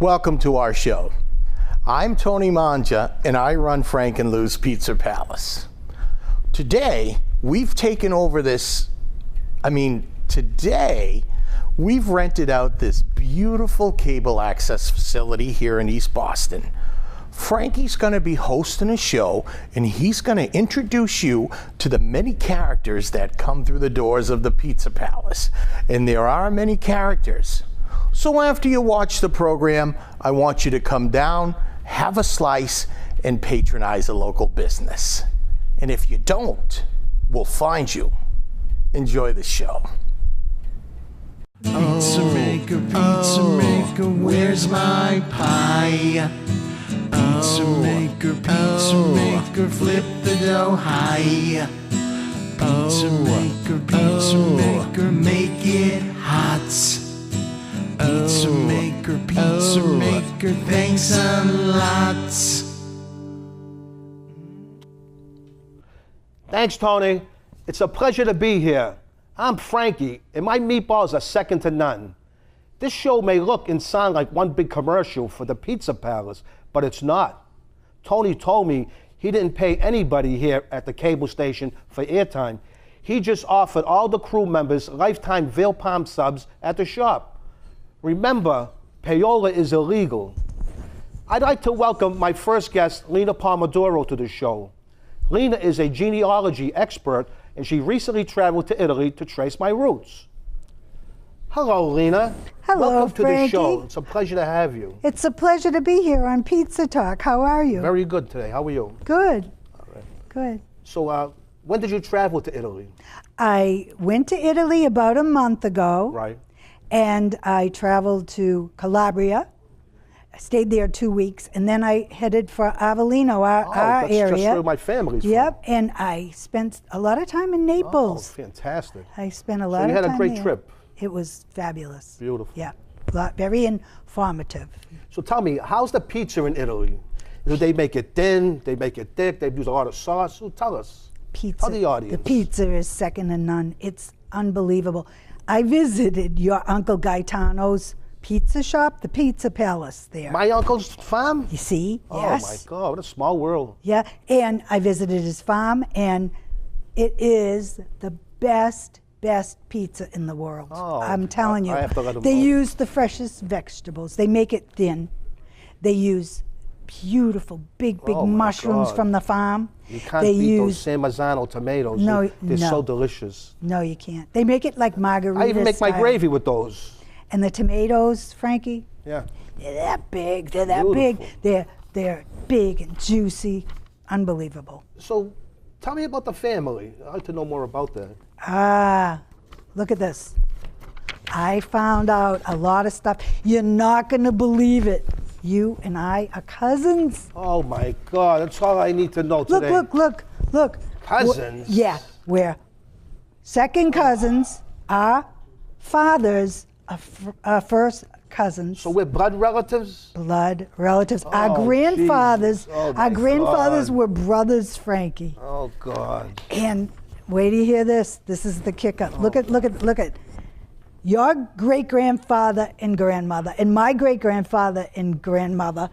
Welcome to our show. I'm Tony Manja, and I run Frank and Lou's Pizza Palace. Today, we've taken over today, we've rented out this beautiful cable access facility here in East Boston. Frankie's going to be hosting a show, and he's going to introduce you to the many characters that come through the doors of the Pizza Palace. And there are many characters. So after you watch the program, I want you to come down, have a slice, and patronize a local business. And if you don't, we'll find you. Enjoy the show. Pizza maker, where's my pie? Pizza maker, flip the dough high. Pizza maker, make it hot. Pizza maker, thanks a lot. Thanks, Tony. It's a pleasure to be here. I'm Frankie, and my meatballs are second to none. This show may look and sound like one big commercial for the Pizza Palace, but it's not. Tony told me he didn't pay anybody here at the cable station for airtime. He just offered all the crew members lifetime Veal Palm subs at the shop. Remember, payola is illegal. I'd like to welcome my first guest, Lena Pomodoro, to the show. Lena is a genealogy expert, and she recently traveled to Italy to trace my roots. Hello, Lena. Hello, welcome to Frankie. the show. It's a pleasure to have you. It's a pleasure to be here on Pizza Talk. How are you? Very good today. How are you? Good. All right. Good. So, when did you travel to Italy? I went to Italy about a month ago. Right. And I traveled to Calabria. I stayed there 2 weeks, and then I headed for Avellino, our that's area. just where my family's Yep, and I spent a lot of time in Naples. Oh, fantastic. I spent a lot So of you had time a great there. trip. It was fabulous. Beautiful. Yeah, very informative. So tell me, how's the pizza in Italy? Do they make it thin? They make it thick? They use a lot of sauce? So tell us. Pizza. Tell the audience. The pizza is second to none. It's unbelievable. I visited your Uncle Gaetano's pizza shop, the Pizza Palace there. My uncle's farm? You see? Oh Yes. my God, what a small world. Yeah, and I visited his farm, and it is the best pizza in the world. Oh, I'm telling you. I have to let him They know. use the freshest vegetables. They make it thin. They use beautiful, big Oh, my mushrooms God. from the farm. You can't They beat those use San Marzano tomatoes. No, They're no. so delicious. No, you can't. They make it like margarita I even make my style. gravy with those. And the tomatoes, Frankie, Yeah. they're that big. They're that Beautiful. big. They're big and juicy. Unbelievable. So tell me about the family. I'd like to know more about that. Ah, look at this. I found out a lot of stuff. You're not going to believe it. You and I are cousins. Oh my God, that's all I need to know today. Look. Cousins? Yeah, we're second cousins. Our fathers are first cousins. So we're blood relatives? Blood relatives. Our Oh, grandfathers, Jesus. Oh, my our grandfathers God. were brothers, Frankie. Oh God. And wait till you hear this. This is the kicker. Look at your great grandfather and grandmother, and my great grandfather and grandmother.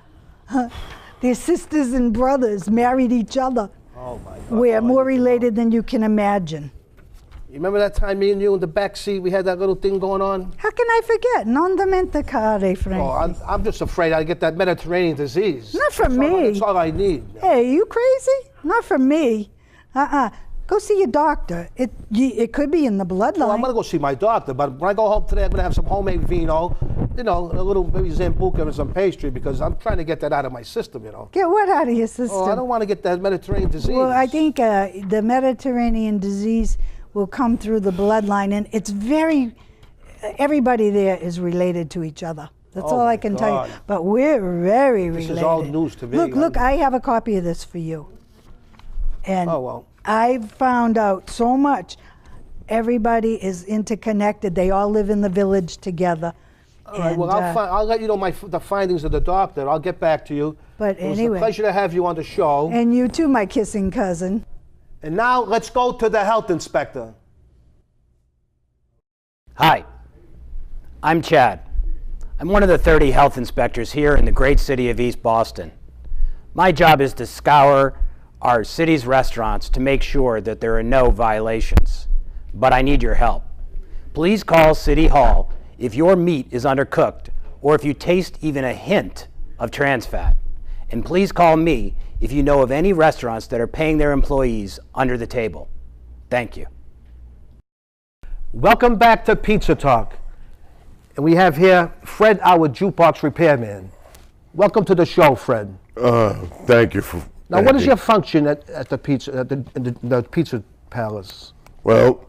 They're sisters and brothers, married each other. Oh my God. We're All I more need to know. related than you can imagine. You remember that time me and you in the back seat, we had that little thing going on? How can I forget? Non dimenticare, Frankie. Oh, I'm just afraid I'd get that Mediterranean disease. Not from That's all- me. That's all I need. Hey, you crazy? Not from me. Go see your doctor. It could be in the bloodline. Well, I'm gonna go see my doctor, but when I go home today, I'm gonna have some homemade vino, a little maybe Zambuca and some pastry, because I'm trying to get that out of my system, Get what out of your system? Oh, I don't want to get that Mediterranean disease. Well, I think the Mediterranean disease will come through the bloodline, and it's everybody there is related to each other. That's all I can tell God. you. But we're very This related. is all news to me. Look, I have a copy of this for you. And Oh, well. I've found out so much. Everybody is interconnected. They all live in the village together. All right, well, I'll let you know the findings of the doctor. I'll get back to you. But It was anyway. a pleasure to have you on the show. And you too, my kissing cousin. And now let's go to the health inspector. Hi, I'm Chad. I'm one of the 30 health inspectors here in the great city of East Boston. My job is to scour our city's restaurants to make sure that there are no violations. But I need your help. Please call City Hall if your meat is undercooked or if you taste even a hint of trans fat. And please call me if you know of any restaurants that are paying their employees under the table. Thank you. Welcome back to Pizza Talk. And we have here Fred, our jukebox repairman. Welcome to the show, Fred. Thank you for. Now, what is your function at the the Pizza Palace? Well,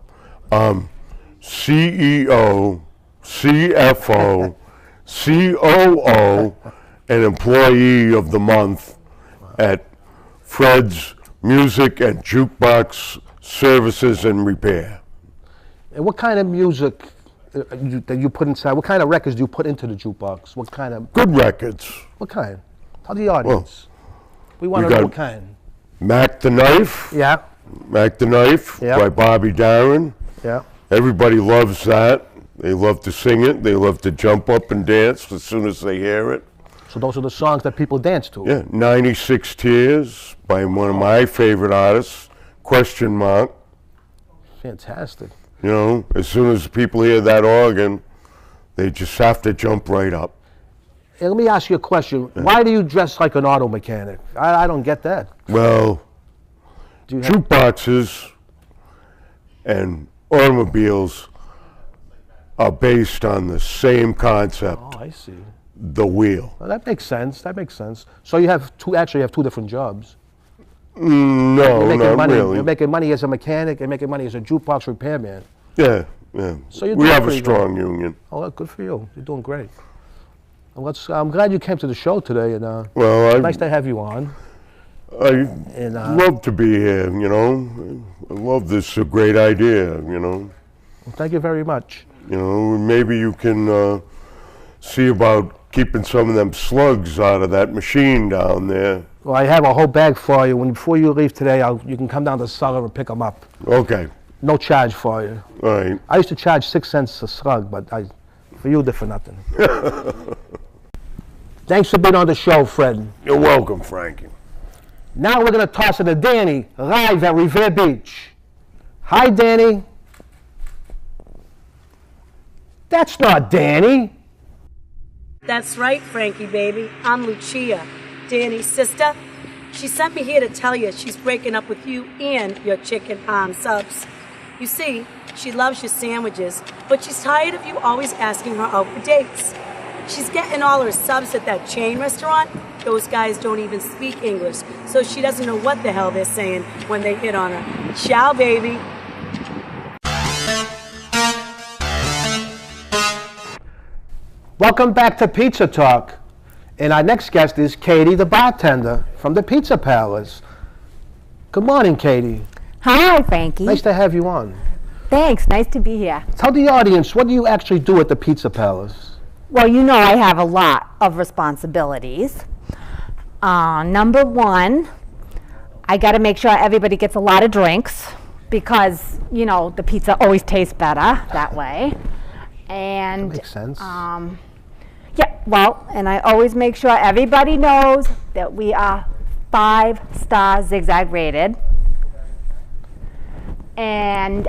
CEO, CFO, COO, and Employee of the Month at Fred's Music and Jukebox Services and Repair. And what kind of music that you put inside? What kind of records do you put into the jukebox? What kind of? Good records. What kind? Tell the audience. We want to we know got- what kind. Mac the Knife. Yeah, Mac the Knife Yeah. by Bobby Darin. yeah. Everybody loves that. They love to sing it. They love to jump up and dance as soon as they hear it. So those are the songs that people dance to. Yeah, 96 Tears by one of my favorite artists, Question Mark. Fantastic. You know, as soon as people hear that organ, they just have to jump right up. Hey, let me ask you a question. Why do you dress like an auto mechanic? I don't get that. Well, Do you have, jukeboxes and automobiles are based on the same concept, oh, I see. the wheel. Well, that makes sense. That makes sense. So you have actually have two different jobs. No, You're making not money. really. You're making money as a mechanic and making money as a jukebox repairman. Yeah, yeah. So you're We doing have a pretty strong union. Oh, well, good for you. You're doing great. And I'm glad you came to the show today, and Well, nice to have you on. I And love to be here, you know. I love this, a great idea, you know. well, thank you very much. You know, maybe you can see about keeping some of them slugs out of that machine down there. Well, I have a whole bag for you. Before you leave today, you can come down to the cellar and pick them up. Okay, No charge for you. all right. I used to charge 6 cents a slug, but for you, did for nothing. Thanks for being on the show, Fred. You're welcome, Frankie. Now we're going to toss it to Danny, live at Revere Beach. Hi, Danny. That's not Danny. That's right, Frankie, baby. I'm Lucia, Danny's sister. She sent me here to tell you she's breaking up with you and your chicken subs. You see, she loves your sandwiches, but she's tired of you always asking her out for dates. She's getting all her subs at that chain restaurant. Those guys don't even speak English, so she doesn't know what the hell they're saying when they hit on her. Ciao, baby. Welcome back to Pizza Talk. And our next guest is Katie, the bartender from the Pizza Palace. Good morning, Katie. Hi, Frankie. Nice to have you on. Thanks. Nice to be here. Tell the audience, what do you actually do at the Pizza Palace? Well, you know I have a lot of responsibilities. Number one, I got to make sure everybody gets a lot of drinks because, you know, the pizza always tastes better that way. And Makes sense. yeah, well, and I always make sure everybody knows that we are 5-star zigzag rated. And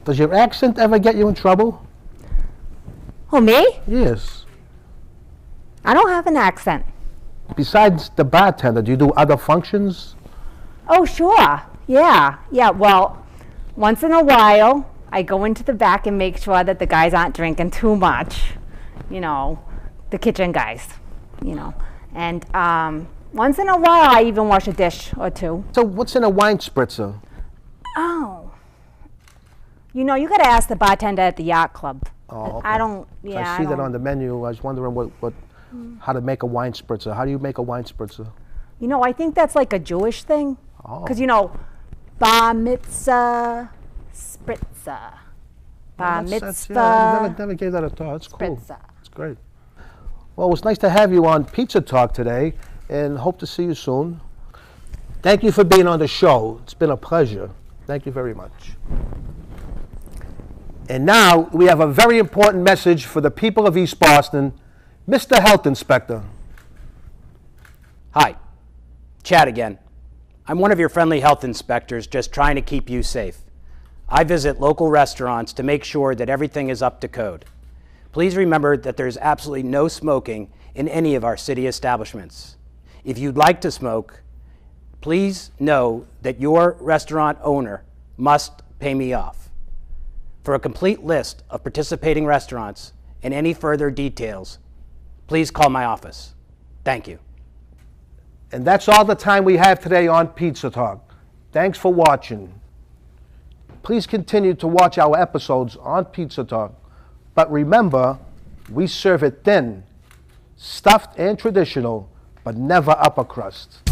Does your accent ever get you in trouble? who, me? Yes. I don't have an accent. Besides the bartender, do you do other functions? Oh, sure. Yeah. Yeah. Well, once in a while, I go into the back and make sure that the guys aren't drinking too much. You know, the kitchen guys, you know. And once in a while, I even wash a dish or two. So what's in a wine spritzer? Oh. You know, you got to ask the bartender at the yacht club. Oh, okay. I don't, yeah. I see that don't- on the menu. I was wondering how to make a wine spritzer. How do you make a wine spritzer? You know, I think that's like a Jewish thing. Oh. Because, you know, bar mitzvah, spritzer. Bar mitzvah, I never gave that a thought. That's cool. spritzer. That's great. Well, it was nice to have you on Pizza Talk today, and hope to see you soon. Thank you for being on the show. It's been a pleasure. Thank you very much. And now we have a very important message for the people of East Boston. Mr. Health Inspector. Hi, Chad again. I'm one of your friendly health inspectors just trying to keep you safe. I visit local restaurants to make sure that everything is up to code. Please remember that there's absolutely no smoking in any of our city establishments. If you'd like to smoke, please know that your restaurant owner must pay me off. For a complete list of participating restaurants and any further details, please call my office. Thank you. And that's all the time we have today on Pizza Talk. Thanks for watching. Please continue to watch our episodes on Pizza Talk. But remember, we serve it thin, stuffed and traditional, but never upper crust.